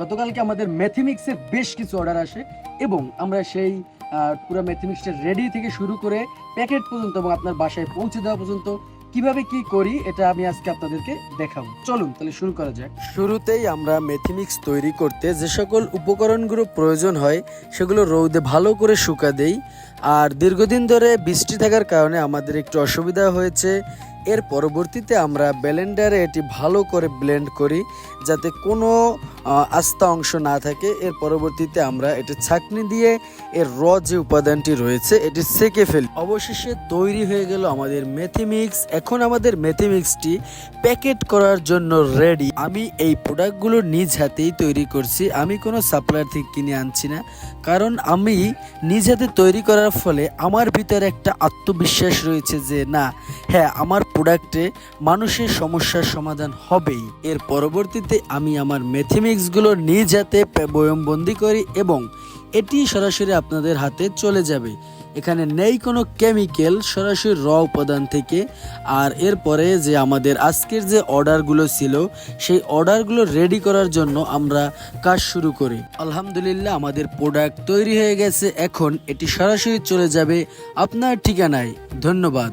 গতকালকে আমাদের ম্যাথমেটিক্সের বেশ কিছু অর্ডার আসে এবং আমরা সেই পুরো ম্যাথমেটিক্সটা রেডি থেকে শুরু করে প্যাকেট পর্যন্ত এবং আপনার বাসায় পৌঁছে দেওয়া পর্যন্ত কিভাবে কি করি এটা আমি আজকে আপনাদেরকে দেখাবো। চলুন তাহলে শুরু করা যাক। শুরুতেই আমরা ম্যাথমেটিক্স তৈরি করতে যে সকল উপকরণগুলো প্রয়োজন হয় সেগুলো রৌদে ভালো করে শুকা দেই। আর দীর্ঘদিন ধরে বৃষ্টি থাকার কারণে আমাদের একটু অসুবিধা হয়েছে। এর পরবর্তীতে আমরা ব্লেন্ডারে এটি ভালো করে ব্লেন্ড করি যাতে কোনো আস্তা অংশ না থাকে। এর পরবর্তীতে আমরা এটি ছাঁকনি দিয়ে এর যে উপাদানটি রয়েছে এটি সেকে ফেলি। অবশেষে তৈরি হয়ে গেল আমাদের ম্যাথমেটিক্স। এখন আমাদের ম্যাথমেটিক্সটি প্যাকেট করার জন্য রেডি। আমি এই প্রোডাক্টগুলো নিজ হাতেই তৈরি করছি, আমি কোনো সাপ্লায়ার থেকে কিনে আনছি না, কারণ আমি নিজ হাতে তৈরি করার ফলে আমার ভিতরে একটা আত্মবিশ্বাস রয়েছে যে না, হ্যাঁ, আমার প্রোডাক্টে মানুষের সমস্যার সমাধান হবেই। এর পরবর্তীতে আমি আমার ম্যাথমেটিক্সগুলো নিজ হাতে বয়মবন্দি করি এবং এটি সরাসরি আপনাদের হাতে চলে যাবে। এখানে নেই কোনো কেমিক্যাল, সরাসরি উপাদান থেকে। আর এরপরে যে আমাদের আজকের যে অর্ডারগুলো ছিল সেই অর্ডারগুলো রেডি করার জন্য আমরা কাজ শুরু করি। আলহামদুলিল্লাহ আমাদের প্রোডাক্ট তৈরি হয়ে গেছে। এখন এটি সরাসরি চলে যাবে আপনার ঠিকানায়। ধন্যবাদ।